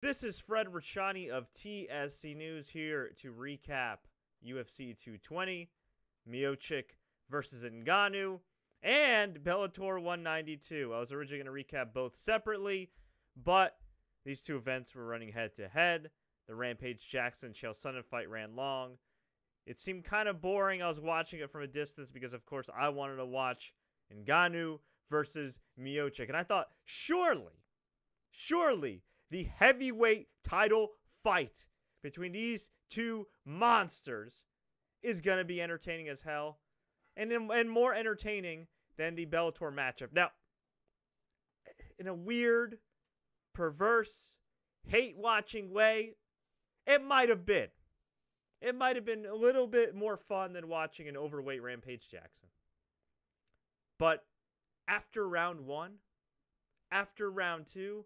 This is Fred Rachani of TSC News here to recap UFC 220, Miocic versus Ngannou, and Bellator 192. I was originally going to recap both separately, but these two events were running head-to-head. The Rampage Jackson-Chael Sonnen fight ran long. It seemed kind of boring. I was watching it from a distance because, of course, I wanted to watch Ngannou versus Miocic. And I thought, surely, the heavyweight title fight between these two monsters is going to be entertaining as hell. And more entertaining than the Bellator matchup. Now, in a weird, perverse, hate-watching way, it might have been. It might have been a little bit more fun than watching an overweight Rampage Jackson. But after round one, after round two,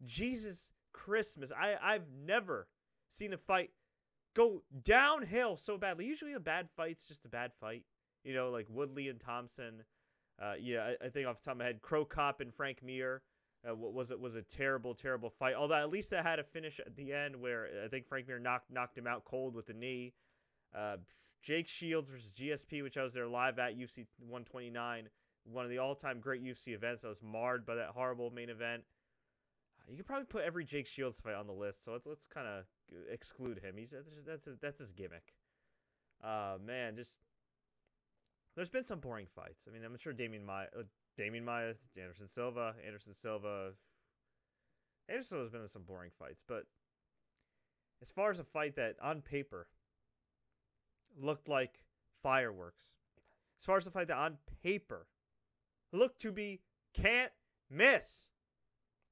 Jesus Christmas, I've never seen a fight go downhill so badly. Usually a bad fight's just a bad fight. You know, like Woodley and Thompson. I think off the top of my head, Crow Cop and Frank Mir. Was a terrible, terrible fight. Although at least it had a finish at the end where I think Frank Mir knocked him out cold with the knee. Jake Shields versus GSP, which I was there live at UFC 129. One of the all-time great UFC events that was marred by that horrible main event. You could probably put every Jake Shields fight on the list, so let's kind of exclude him. That's his gimmick. Man, just there's been some boring fights. I mean, I'm sure Damian Maia, Anderson Silva's been in some boring fights, but as far as a fight that on paper looked like fireworks, as far as a fight that on paper looked to be can't miss,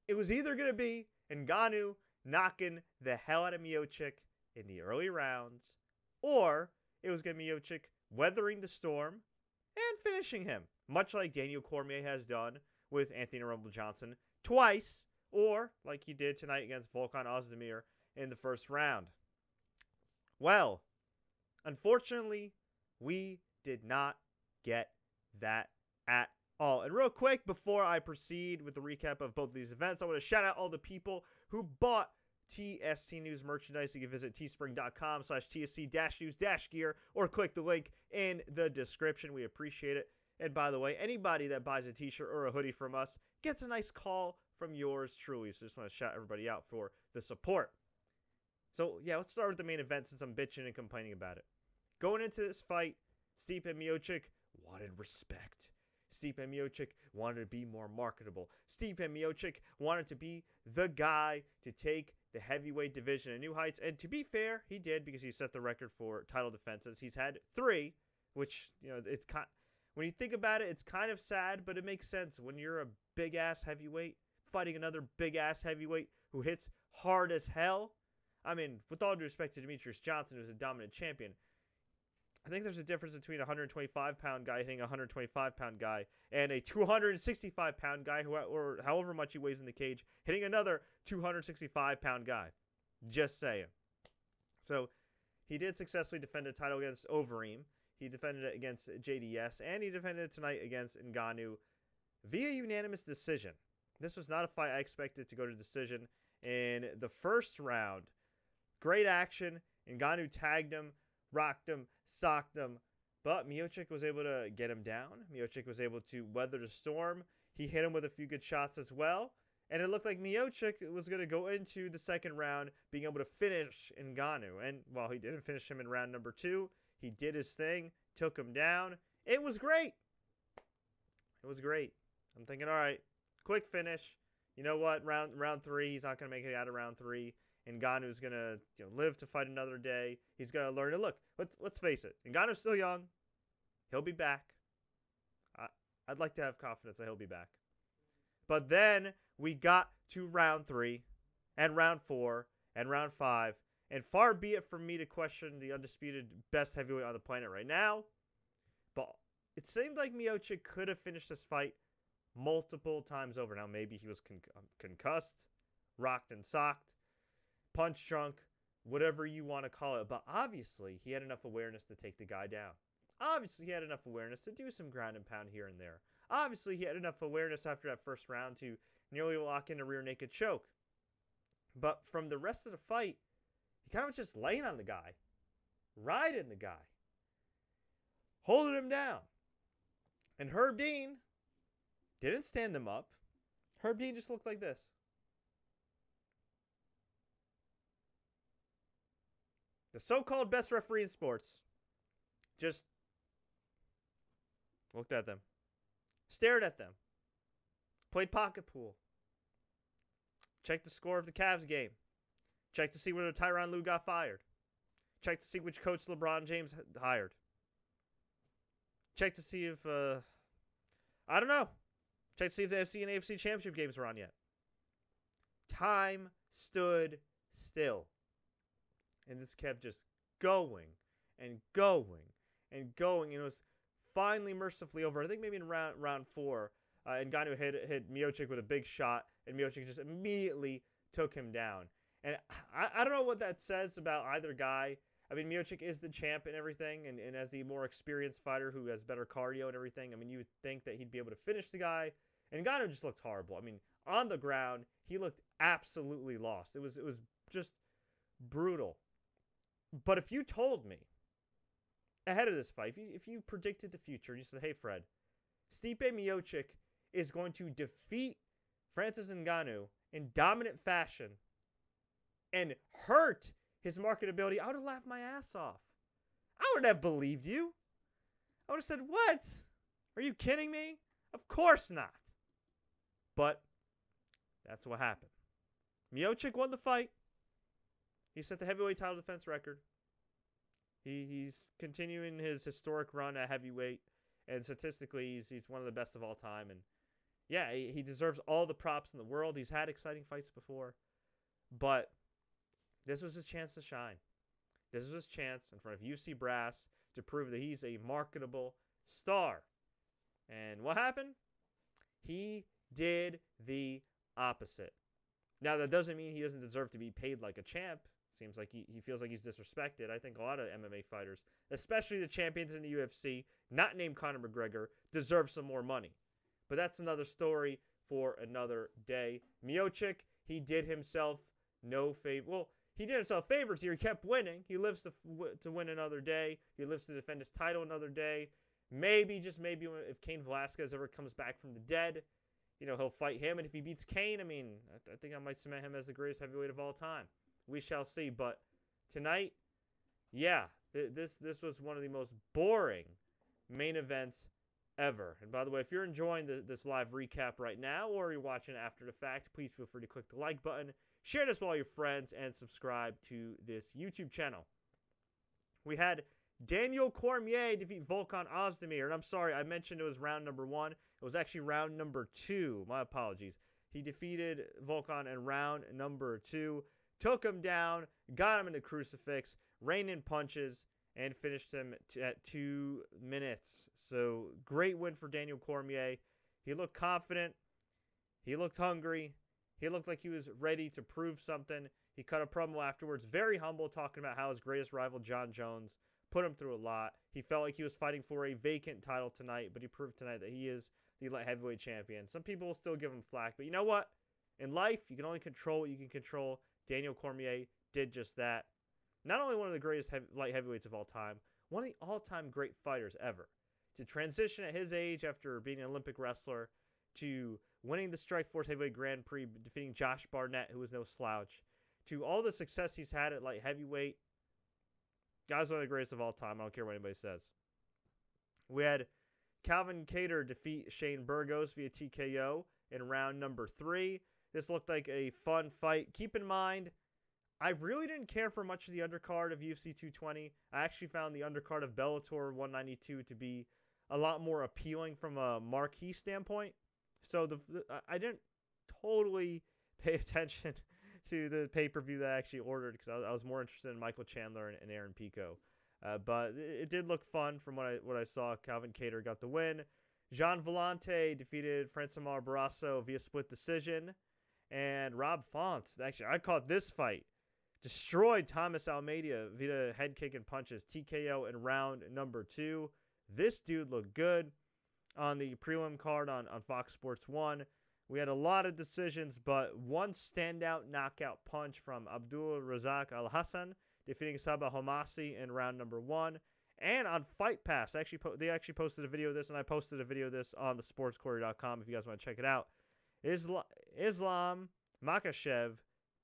it was either going to be Ngannou knocking the hell out of Miocic in the early rounds, or it was going to be Miocic weathering the storm and finishing him, much like Daniel Cormier has done with Anthony Rumble Johnson twice, or like he did tonight against Volkan Oezdemir in the first round. Well, unfortunately, we did not get that at all. And real quick, before I proceed with the recap of both of these events, I want to shout out all the people who bought TSC News merchandise. You can visit teespring.com/TSC-news-gear or click the link in the description. We appreciate it. And by the way, anybody that buys a t-shirt or a hoodie from us gets a nice call from yours truly. So just want to shout everybody out for the support. So yeah, let's start with the main event since I'm bitching and complaining about it. Going into this fight, Stipe Miocic wanted respect. Stipe Miocic wanted to be more marketable. Stipe Miocic wanted to be the guy to take the heavyweight division to new heights. And to be fair, he did, because he set the record for title defenses. He's had 3, which, you know, it's kind. When you think about it, it's kind of sad, but it makes sense. When you're a big-ass heavyweight fighting another big-ass heavyweight who hits hard as hell. I mean, with all due respect to Demetrius Johnson, who's a dominant champion, I think there's a difference between a 125-pound guy hitting a 125-pound guy and a 265-pound guy, or however much he weighs in the cage, hitting another 265-pound guy. Just saying. So he did successfully defend a title against Overeem. He defended it against JDS, and he defended it tonight against Ngannou via unanimous decision. This was not a fight I expected to go to decision. In the first round, great action. Ngannou tagged him, rocked him, socked him, but Miocic was able to get him down. Miocic was able to weather the storm. He hit him with a few good shots as well, and it looked like Miocic was going to go into the second round being able to finish Ngannou. And while he didn't finish him in round number 2, he did his thing, took him down. It was great. It was great. I'm thinking, all right, quick finish. You know what? Round 3, he's not going to make it out of round 3. Ngannou's going to live to fight another day. He's going to learn. And look, let's face it. Ngannou's still young. He'll be back. I'd like to have confidence that he'll be back. But then we got to round 3 and round 4 and round 5. And far be it from me to question the undisputed best heavyweight on the planet right now, but it seemed like Miocic could have finished this fight multiple times over. Now, maybe he was concussed, rocked and socked, punch drunk, whatever you want to call it. But obviously, he had enough awareness to take the guy down. Obviously, he had enough awareness to do some ground and pound here and there. Obviously, he had enough awareness after that first round to nearly lock in a rear naked choke. But from the rest of the fight, he kind of was just laying on the guy, riding the guy, holding him down. And Herb Dean didn't stand him up. Herb Dean just looked like this. The so-called best referee in sports just looked at them, stared at them, played pocket pool, checked the score of the Cavs game, checked to see whether Tyronn Lue got fired, checked to see which coach LeBron James hired, checked to see if, I don't know, checked to see if the NFC and AFC championship games were on yet. Time stood still. And this kept just going and going and going. And it was finally mercifully over. I think maybe in round 4. Ngannou hit Miocic with a big shot. And Miocic just immediately took him down. And I don't know what that says about either guy. I mean, Miocic is the champ and everything. And as the more experienced fighter who has better cardio and everything, I mean, you would think that he'd be able to finish the guy. And Ngannou just looked horrible. I mean, on the ground, he looked absolutely lost. It was just brutal. But if you told me ahead of this fight, if you predicted the future, you said, hey, Fred, Stipe Miocic is going to defeat Francis Ngannou in dominant fashion and hurt his marketability, I would have laughed my ass off. I wouldn't have believed you. I would have said, what? Are you kidding me? Of course not. But that's what happened. Miocic won the fight. He set the heavyweight title defense record. He's continuing his historic run at heavyweight, and statistically, he's one of the best of all time. And yeah, he deserves all the props in the world. He's had exciting fights before, but this was his chance to shine. This was his chance in front of UFC brass to prove that he's a marketable star. And what happened? He did the opposite. Now, that doesn't mean he doesn't deserve to be paid like a champ. Seems like he feels like he's disrespected. I think a lot of MMA fighters, especially the champions in the UFC, not named Conor McGregor, deserve some more money. But that's another story for another day. Miocic, he did himself no favor. Well, he did himself favors here. He kept winning. He lives to win another day. He lives to defend his title another day. Maybe, just maybe, if Cain Velasquez ever comes back from the dead, you know, he'll fight him. And if he beats Cain, I mean, I think I might cement him as the greatest heavyweight of all time. We shall see. But tonight, yeah, this was one of the most boring main events ever. And by the way, if you're enjoying this live recap right now, or you're watching after the fact, please feel free to click the like button, share this with all your friends, and subscribe to this YouTube channel. We had Daniel Cormier defeat Volkan Oezdemir. And I'm sorry, I mentioned it was round number 1. It was actually round number 2. My apologies. He defeated Volkan in round number 2. Took him down, got him in the crucifix, rained in punches, and finished him at 2 minutes. So, great win for Daniel Cormier. He looked confident. He looked hungry. He looked like he was ready to prove something. He cut a promo afterwards, very humble, talking about how his greatest rival, John Jones, put him through a lot. He felt like he was fighting for a vacant title tonight, but he proved tonight that he is the light heavyweight champion. Some people will still give him flack, but you know what? In life, you can only control what you can control. Daniel Cormier did just that. Not only one of the greatest light heavyweights of all time, one of the all-time great fighters ever. To transition at his age after being an Olympic wrestler to winning the Strikeforce Heavyweight Grand Prix, defeating Josh Barnett, who was no slouch, to all the success he's had at light heavyweight, guy's one of the greatest of all time. I don't care what anybody says. We had Calvin Kattar defeat Shane Burgos via TKO in round number 3. This looked like a fun fight. Keep in mind, I really didn't care for much of the undercard of UFC 220. I actually found the undercard of Bellator 192 to be a lot more appealing from a marquee standpoint. So I didn't totally pay attention to the pay-per-view that I actually ordered because I was more interested in Michael Chandler and Aaron Pico. But it did look fun from what I saw. Calvin Kattar got the win. Gian Villante defeated Francimar Barroso via split decision. And Rob Font, actually, I caught this fight, destroyed Thomas Almeida via head kick and punches, TKO in round number 2. This dude looked good on the prelim card on Fox Sports 1. We had a lot of decisions, but one standout knockout punch from Abdul Razak Alhassan, defeating Sabah Homasi in round number 1. And on Fight Pass, they actually posted a video of this, and I posted a video of this on the sportscourier.com if you guys want to check it out. Islam Makhachev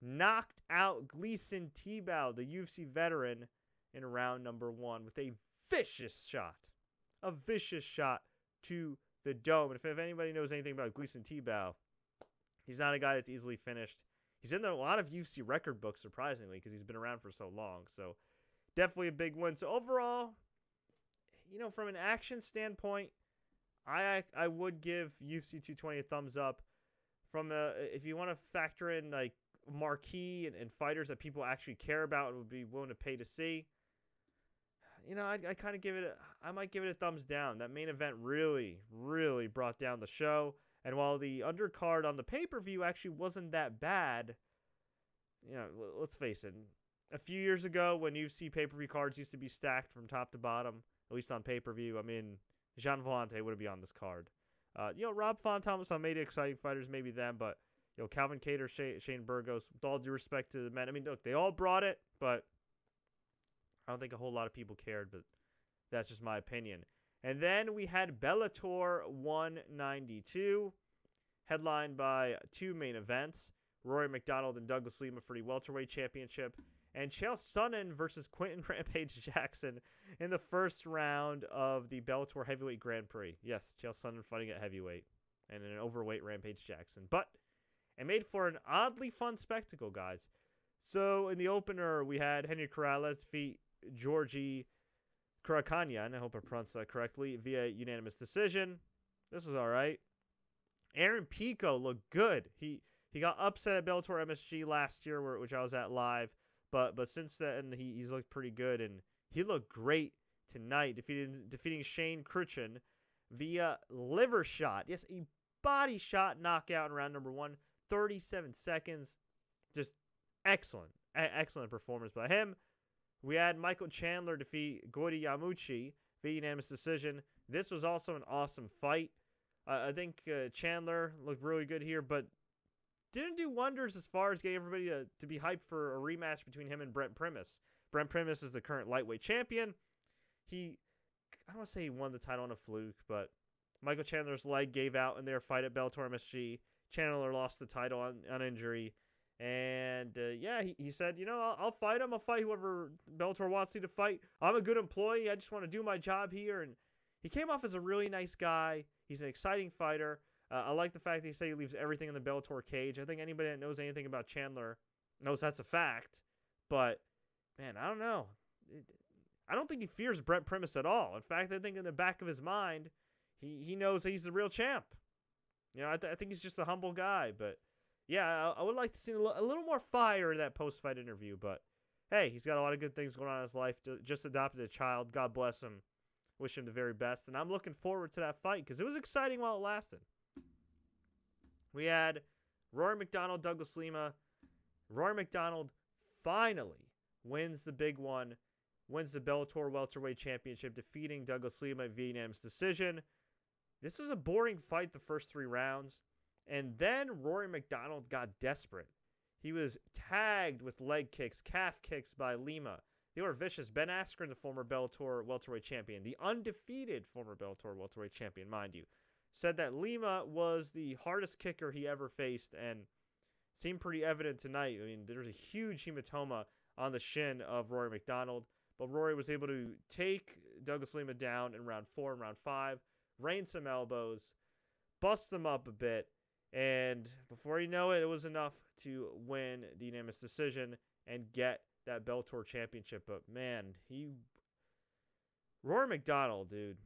knocked out Gleison Tibau, the UFC veteran, in round number 1 with a vicious shot. A vicious shot to the dome. And if anybody knows anything about Gleison Tibau, he's not a guy that's easily finished. He's in a lot of UFC record books, surprisingly, because he's been around for so long. So definitely a big win. So overall, from an action standpoint, I would give UFC 220 a thumbs up. If you want to factor in like marquee and fighters that people actually care about and would be willing to pay to see, I kind of I might give it a thumbs down. That main event really, really brought down the show. And while the undercard on the pay-per-view actually wasn't that bad, let's face it. A few years ago, when UFC pay-per-view cards used to be stacked from top to bottom, at least on pay-per-view, I mean, Gian Villante wouldn't be on this card. Rob Font, Thomas Almeida, exciting fighters, maybe them, but Calvin Kattar, Shane Burgos, with all due respect to the men. I mean, look, they all brought it, but I don't think a whole lot of people cared, but that's just my opinion. And then we had Bellator 192, headlined by 2 main events, Rory McDonald and Douglas Lima for the welterweight championship, and Chael Sonnen versus Quentin Rampage Jackson in the first round of the Bellator Heavyweight Grand Prix. Yes, Chael Sonnen fighting at heavyweight and an overweight Rampage Jackson. But it made for an oddly fun spectacle, guys. So in the opener, we had Henry Corrales defeat Georgi Karakanyan, I hope I pronounced that correctly, via unanimous decision. This was all right. Aaron Pico looked good. He got upset at Bellator MSG last year, which I was at live. But since then, he's looked pretty good, and he looked great tonight, defeating Shane Cruchin via liver shot. Yes, a body shot knockout in round number 1, 37 seconds. Just excellent. Excellent performance by him. We had Michael Chandler defeat Goiti Yamuchi via unanimous decision. This was also an awesome fight. I think Chandler looked really good here, but didn't do wonders as far as getting everybody to be hyped for a rematch between him and Brent Primus. Brent Primus is the current lightweight champion. I don't want to say he won the title on a fluke, but Michael Chandler's leg gave out in their fight at Bellator MSG. Chandler lost the title on injury. And, he said, I'll fight him. I'll fight whoever Bellator wants me to fight. I'm a good employee. I just want to do my job here. And he came off as a really nice guy. He's an exciting fighter. I like the fact that he said he leaves everything in the Bellator cage. I think anybody that knows anything about Chandler knows that's a fact. But, man, I don't know. I don't think he fears Brent Primus at all. In fact, I think in the back of his mind, he knows that he's the real champ. I think he's just a humble guy. But, yeah, I would like to see a little more fire in that post-fight interview. But, hey, he's got a lot of good things going on in his life. Just adopted a child. God bless him. Wish him the very best. And I'm looking forward to that fight because it was exciting while it lasted. We had Rory McDonald, Douglas Lima. Rory McDonald finally wins the big one, wins the Bellator Welterweight Championship, defeating Douglas Lima via unanimous decision. This was a boring fight the first 3 rounds, and then Rory McDonald got desperate. He was tagged with leg kicks, calf kicks by Lima. They were vicious. Ben Askren, the former Bellator Welterweight Champion, the undefeated former Bellator Welterweight Champion, mind you, said that Lima was the hardest kicker he ever faced, and seemed pretty evident tonight. I mean, there's a huge hematoma on the shin of Rory McDonald, but Rory was able to take Douglas Lima down in round 4 and round 5, rain some elbows, bust them up a bit, and before you know it, it was enough to win the unanimous decision and get that Bellator championship. But man, Rory McDonald, dude,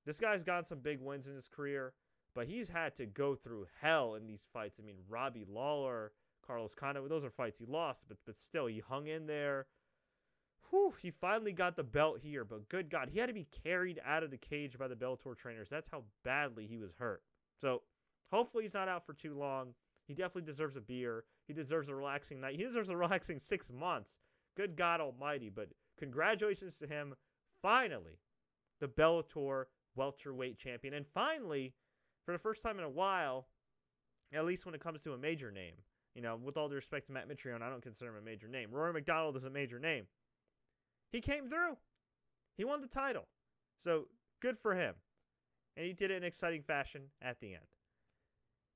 this guy's gotten some big wins in his career, but he's had to go through hell in these fights. I mean, Robbie Lawler, Carlos Condit, those are fights he lost, but still, he hung in there. Whew, he finally got the belt here, but good God, he had to be carried out of the cage by the Bellator trainers. That's how badly he was hurt. So, hopefully he's not out for too long. He definitely deserves a beer. He deserves a relaxing night. He deserves a relaxing 6 months. Good God almighty, but congratulations to him. Finally, the Bellator welterweight champion. And finally, for the first time in a while, At least when it comes to a major name. You know, with all due respect to Matt Mitrione, I don't consider him a major name. Rory McDonald is a major name. He came through. He won the title. So, good for him. And he did it in exciting fashion at the end.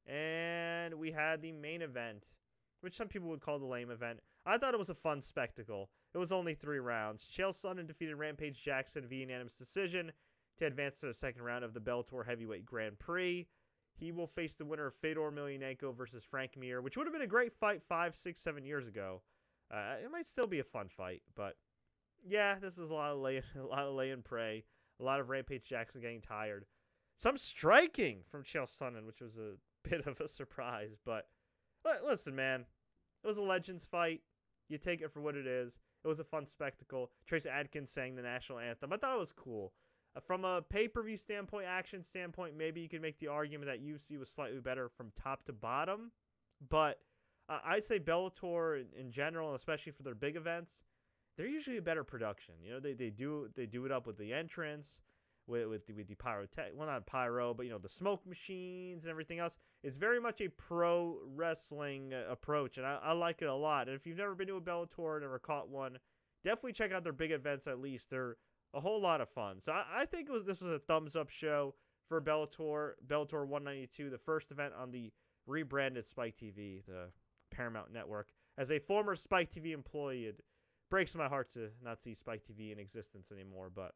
And we had the main event, which some people would call the lame event. I thought it was a fun spectacle. It was only 3 rounds. Chael Sonnen defeated Rampage Jackson via unanimous decision to advance to the second round of the Bellator Heavyweight Grand Prix. He will face the winner of Fedor Emelianenko versus Francimar, which would have been a great fight 5, 6, 7 years ago. It might still be a fun fight, but yeah, this is a lot of lay and pray, a lot of Rampage Jackson getting tired. Some striking from Chael Sonnen, which was a bit of a surprise, but listen, man, it was a Legends fight. You take it for what it is. It was a fun spectacle. Trace Adkins sang the national anthem. I thought it was cool. From a pay-per-view standpoint, action standpoint, maybe you could make the argument that UFC was slightly better from top to bottom. But I'd say Bellator in general, especially for their big events, they're usually a better production. You know, they do it up with the entrance, with the pyrotech, well, not pyro, but you know, the smoke machines and everything else. It's very much a pro wrestling approach, and I like it a lot. And if you've never been to a Bellator, never caught one, definitely check out their big events at least. They're a whole lot of fun. So I think this was a thumbs-up show for Bellator 192, the first event on the rebranded Spike TV, the Paramount Network. As a former Spike TV employee, it breaks my heart to not see Spike TV in existence anymore, but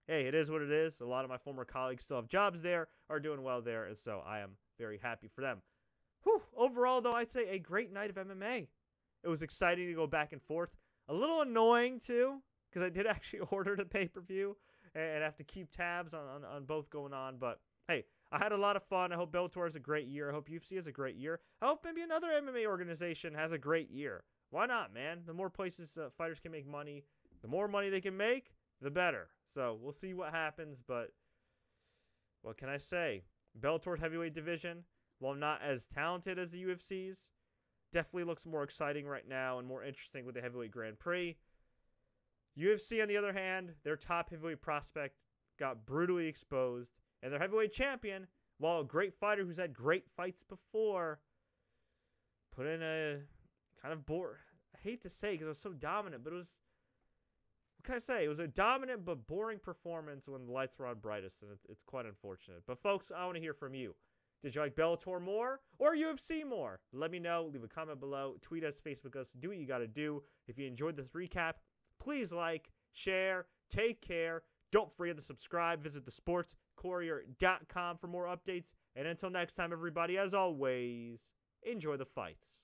hey, it is what it is. A lot of my former colleagues still have jobs there, are doing well there, and so I am very happy for them. Whew. Overall, though, I'd say a great night of MMA. It was exciting to go back and forth. A little annoying, too, because I did actually order the pay-per-view and have to keep tabs on both going on. But, hey, I had a lot of fun. I hope Bellator has a great year. I hope UFC has a great year. I hope maybe another MMA organization has a great year. Why not, man? The more places fighters can make money, the more money they can make, the better. So we'll see what happens, but what can I say? Bellator's heavyweight division, while not as talented as the UFC's, definitely looks more exciting right now and more interesting with the heavyweight Grand Prix. UFC, on the other hand, their top heavyweight prospect got brutally exposed, and their heavyweight champion, while a great fighter who's had great fights before, put in a kind of I hate to say because it was so dominant, but it was, what can I say? It was a dominant but boring performance when the lights were on brightest, and it's quite unfortunate. But folks, I want to hear from you. Did you like Bellator more or UFC more? Let me know. Leave a comment below. Tweet us, Facebook us. Do what you got to do. If you enjoyed this recap, please like, share, take care. Don't forget to subscribe. Visit thesportscourier.com for more updates. And until next time, everybody, as always, enjoy the fights.